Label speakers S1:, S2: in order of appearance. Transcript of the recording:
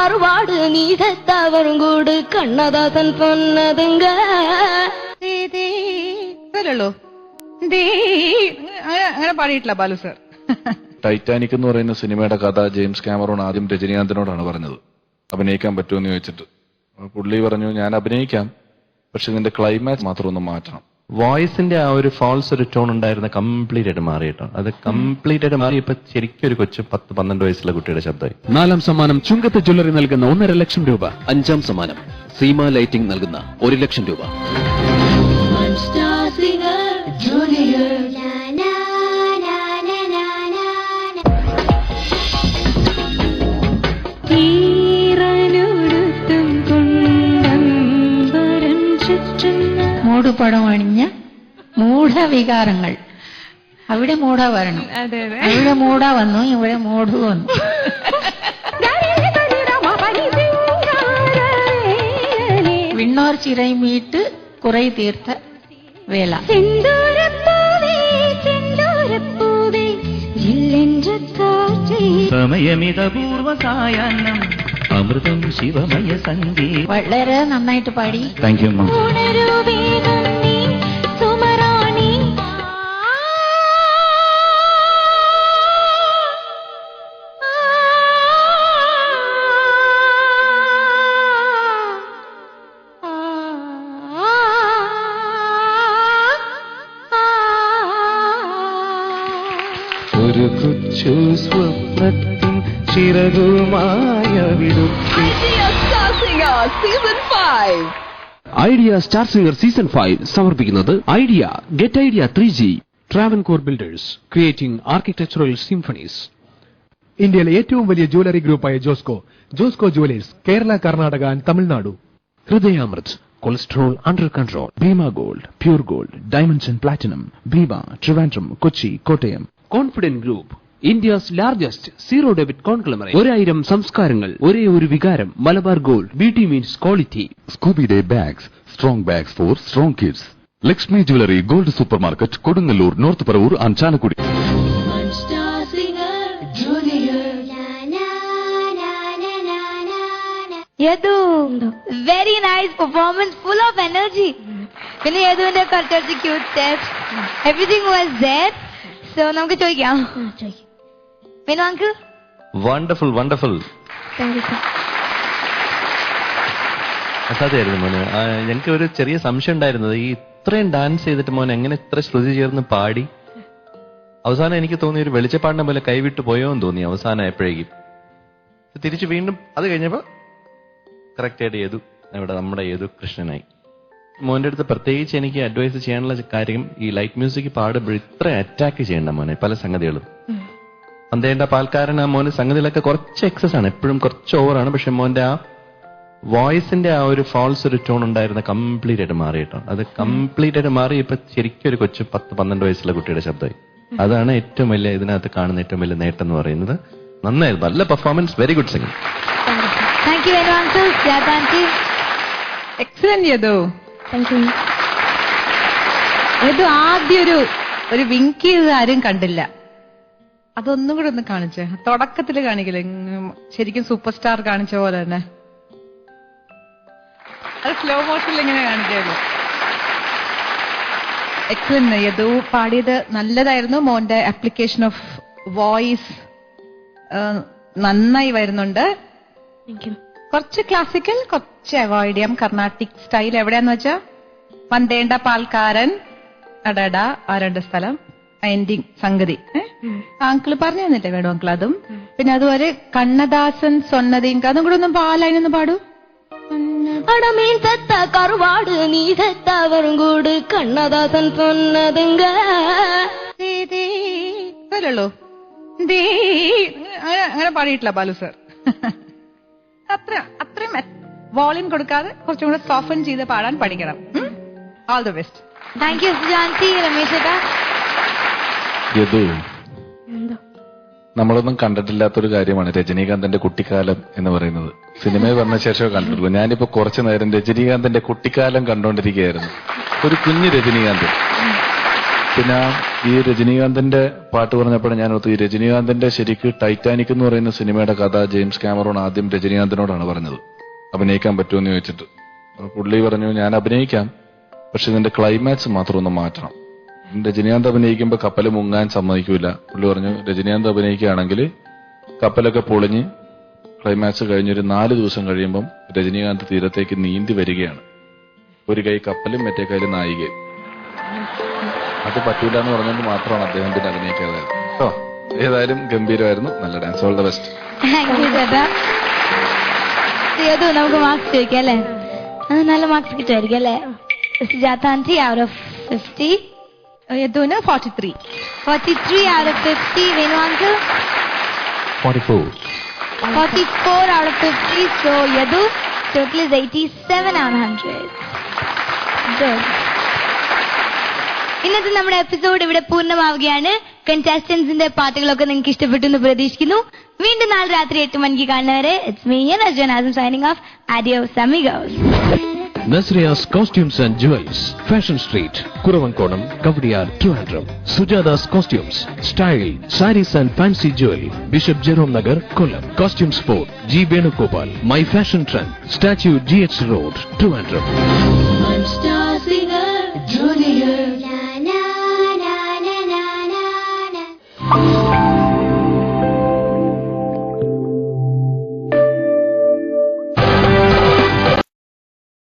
S1: கருவாடு நீ செத்தா வரும் கூடு கண்ணதாசன் சொன்னதுங்க.
S2: ോ അങ്ങനെ പാടിയിട്ടില്ല ബാലു സർ.
S3: ടൈറ്റാനിക് എന്ന് പറയുന്ന സിനിമയുടെ കഥ ജെയിംസ് കാമറോൺ ആദ്യം രജനീകാന്തിനോടാണ് പറഞ്ഞത്, അഭിനയിക്കാൻ പറ്റുമെന്ന് ചോദിച്ചിട്ട്. പുള്ളി പറഞ്ഞു, ഞാൻ അഭിനയിക്കാം, പക്ഷെ ഇതിന്റെ ക്ലൈമാക്സ് മാത്രം ഒന്ന് മാറ്റണം.
S4: വോയിസിന്റെ ആ ഒരു ഫാൾസ് ഒരു ടോൺ ഉണ്ടായിരുന്ന കംപ്ലീറ്റ് ആയിട്ട് മാറിയിട്ടോ. അത് കംപ്ലീറ്റ് ആയിട്ട് മാറി ഇപ്പൊ ശരിക്കും ഒരു കൊച്ചു 10-12 വയസ്സുള്ള കുട്ടിയുടെ ശബ്ദമായി.
S5: 4ാം സമ്മാനം ചുങ്കത്ത് ജ്വല്ലറി നൽകുന്ന 1.5 ലക്ഷം രൂപ.
S6: 5ാം സമ്മാനം സീമ ലൈറ്റിംഗ് നൽകുന്ന 1 ലക്ഷം രൂപ.
S7: മൂടുപടം അണിഞ്ഞ മൂഢവികാരങ്ങൾ. അവിടെ മൂട വരണം, അവിടെ മൂട വന്നു, ഇവിടെ മൂടു വന്നു. വിണ്ണോർ ചിറൈ മീട്ട് കുറെ തീർത്ത വേല.
S8: സമയമിതപൂർവ സായാഹ്നം അമൃതം ശിവമയ സംഗീതം.
S7: വളരെ നന്നായിട്ട് പാടി.
S3: Thank you.
S8: ഒരു കൊച്ചു സ്വപ്നത്തിൻ ചിറകുമായ വിടുത്തി.
S5: ഐഡിയ സ്റ്റാർ സിംഗർ സീസൺ 5 സമർപ്പിക്കുന്നത് Idea get Idea 3G. Travancore builders creating architectural symphonies.
S9: ഇന്ത്യയിലെ ഏറ്റവും വലിയ ജ്വല്ലറി ഗ്രൂപ്പായ Josco jewellers, Kerala, Karnataka and Tamil Nadu.
S5: Hridayamrit cholesterol under control. Bhima gold, pure gold, diamonds and platinum. Bhima, Trivandrum, Kochi, Kottayam. Confident group, India's largest zero debit conglomerate. 1000 സംസ്കാരങ്ങൾ, ഒരേ ഒരു വികാരം. Malabar gold, beauty means quality.
S3: Scooby day bags, strong bags for strong kids. Lakshmi jewellery, gold supermarket, Kodungallur, north Paravur and Chalakudy.
S1: Yadu, very nice performance, full of energy. പിന്നെ യദുവിന്റെ കുറച്ച് cute steps, everything was there. So നമുക്ക് ചോദിക്കാം. Vinu uncle.
S4: Wonderful wonderful.
S1: Thank you sir.
S4: അസാധ്യമായിരുന്നു മോനെ. എനിക്ക് ഒരു ചെറിയ സംശയം ഉണ്ടായിരുന്നത്, ഈ ഇത്രയും ഡാൻസ് ചെയ്തിട്ട് മോൻ എങ്ങനെ ഇത്ര ശ്രുതി ചേർന്ന് പാടി? അവസാനം എനിക്ക് തോന്നി ഒരു വെളിച്ചപ്പാടിനെ പോലെ കൈവിട്ട് പോയോ എന്ന് തോന്നി അവസാനം എപ്പോഴേക്കും. തിരിച്ചു വീണ്ടും അത് കഴിഞ്ഞപ്പോ കറക്റ്റായിട്ട് ചെയ്തു. ഇവിടെ നമ്മുടെ യേതു കൃഷ്ണനായി. മോന്റെ അടുത്ത് പ്രത്യേകിച്ച് എനിക്ക് അഡ്വൈസ് ചെയ്യാനുള്ള കാര്യം, ഈ ലൈറ്റ് മ്യൂസിക് പാടുമ്പോൾ ഇത്ര അറ്റാക്ക് ചെയ്യണ്ട മോനെ പല സംഗതികളും. പന്തേണ്ട പാൽക്കാരൻ ആ മോന് സംഗതികളൊക്കെ കുറച്ച് എക്സസ് ആണ്, എപ്പോഴും കുറച്ച് ഓവറാണ്. പക്ഷെ മോന്റെ ആ വോയിസിന്റെ ആ ഒരു ഫാൾസ് ഒരു ടോൺ ഉണ്ടായിരുന്ന കംപ്ലീറ്റ് ആയിട്ട് മാറിയിട്ടോ. അത് കംപ്ലീറ്റ് ആയിട്ട് മാറി ഇപ്പൊ ശരിക്കും ഒരു കൊച്ചു 10-12 വയസ്സുള്ള കുട്ടിയുടെ ശബ്ദമായി. അതാണ് ഏറ്റവും വലിയ ഇതിനകത്ത് കാണുന്ന ഏറ്റവും വലിയ നേട്ടം എന്ന് പറയുന്നത്. നന്നായിരുന്നു, നല്ല performance, very good singing.
S1: Thank you Vinu uncle.
S2: Excellent Yadu.
S1: Thank you.
S2: Yadu ആദ്യം ഒരു വിങ്ക് ചെയ്ത് ആരും കണ്ടില്ല. അതൊന്നും കൂടെ ഒന്ന് കാണിച്ചേ. തുടക്കത്തിൽ കാണിക്കില്ലേ, ശരിക്കും സൂപ്പർ സ്റ്റാർ കാണിച്ച പോലെ തന്നെ. അത് സ്ലോ മോഷനിൽ ഇങ്ങനെ കാണിക്കാമല്ലോ. എക്സലന്റ് യദു, പാടിയത് നല്ലതായിരുന്നു. മോന്റെ ആപ്ലിക്കേഷൻ ഓഫ് വോയിസ് നന്നായി വരുന്നുണ്ട്. കുറച്ച് ക്ലാസിക്കൽ, കുറച്ച് അവോയ്ഡ് ചെയ്യാം. കർണാട്ടിക് സ്റ്റൈൽ എവിടെയാന്ന് വെച്ചാ പന്തേണ്ട പാൽക്കാരൻ, അടട, ആ 2 സ്ഥലം, എൻഡിങ് സംഗതി. അങ്കിള് പറഞ്ഞു തന്നില്ലേ വേണു അങ്കിൾ? അതും പിന്നെ അതുപോലെ കണ്ണദാസൻ സൊന്നതീങ്ക, അതും കൂടെ ഒന്നും പാലൊന്ന് പാടൂ.
S1: അടമീൻ സെത്ത കറുവാട് നീ സെത്ത വരും കൂട് കണ്ണദാസൻ சொன்னதுங்க.
S2: അതല്ലോ അങ്ങനെ പാടിയിട്ടില്ല ബാലു സർ. അത്രയും വോളിയം കൊടുക്കാതെ കുറച്ചും കൂടെ സോഫൻ ചെയ്ത് പാടാൻ പഠിക്കണം. All the best.
S1: Thank you Jancy. Ramesh
S3: Yadu, നമ്മളൊന്നും കണ്ടിട്ടില്ലാത്തൊരു കാര്യമാണ് രജനീകാന്തിന്റെ കുട്ടിക്കാലം എന്ന് പറയുന്നത്. സിനിമയിൽ വന്ന ശേഷം കണ്ടിട്ടുള്ളൂ. ഞാനിപ്പോ കുറച്ചു നേരം രജനീകാന്തിന്റെ കുട്ടിക്കാലം കണ്ടോണ്ടിരിക്കുകയായിരുന്നു. ഒരു കുഞ്ഞു രജനീകാന്ത്. പിന്നെ ഈ രജനീകാന്തിന്റെ പാട്ട് പറഞ്ഞപ്പോഴാണ് ഞാൻ ഓർത്തു, ഈ രജനീകാന്തിന്റെ ശരിക്ക് ടൈറ്റാനിക് എന്ന് പറയുന്ന സിനിമയുടെ കഥ ജെയിംസ് കാമറോൺ ആദ്യം രജനീകാന്തിനോടാണ് പറഞ്ഞത്, അഭിനയിക്കാൻ പറ്റുമെന്ന് ചോദിച്ചിട്ട്. പുള്ളി പറഞ്ഞു ഞാൻ അഭിനയിക്കാം, പക്ഷെ ഇതിന്റെ ക്ലൈമാക്സ് മാത്രം ഒന്ന് മാറ്റണം. രജനീകാന്ത് അഭിനയിക്കുമ്പോൾ കപ്പൽ മുങ്ങാൻ സമ്മതിക്കൂല. പുള്ളി പറഞ്ഞു രജനീകാന്ത് അഭിനയിക്കുകയാണെങ്കിൽ കപ്പലൊക്കെ പൊളിഞ്ഞ് ക്ലൈമാക്സ് കഴിഞ്ഞൊരു 4 ദിവസം കഴിയുമ്പം രജനീകാന്ത് തീരത്തേക്ക് നീന്തി വരികയാണ്. ഒരു കൈ കപ്പലും മറ്റേ കയ്യിൽ നായികയും. അത് പറ്റൂല എന്ന് പറഞ്ഞുകൊണ്ട് മാത്രമാണ് അദ്ദേഹം പിന്നെ അഭിനയിക്കാതായത് കേട്ടോ. ഏതായാലും ഗംഭീരമായിരുന്നു, നല്ല ഡാൻസ്. All the best.
S1: നമുക്ക് മാർക്സ് ചോദിക്കാം അല്ലേ? നല്ല മാർക്സ് കിട്ടുമായിരിക്കും അല്ലേ? സുജാതാന്റി out of 50.
S2: യദുവിന് 43.
S1: 43 out of 50. Venu uncle
S5: 44.
S1: 44 out of 50. So Yadu, total is 87 out of 100. Good. ഇന്നത്തെ നമ്മുടെ എപ്പിസോഡ് ഇവിടെ പൂർണ്ണമാവുകയാണ്. കണ്ടസ്റ്റന്റ്സിന്റെ പാട്ടുകളൊക്കെ നിങ്ങൾക്ക് ഇഷ്ടപ്പെട്ടു എന്ന് പ്രതീക്ഷിക്കുന്നു. വീണ്ടും നാളെ രാത്രി 8 മണിക്ക് കാണുന്നവരെ it's me Nazjan signing off. Adios amigos.
S5: Nasriya's Costumes and Jewels, Fashion Street, Kuravankonam, Kavadiyar, Trivandrum. Sujata's Costumes, Style, Sarees and Fancy Jewelry, Bishop Jerome Nagar, Kollam. Costume Sport, G. Venugopal, My Fashion Trend, Statue GH Road, Trivandrum.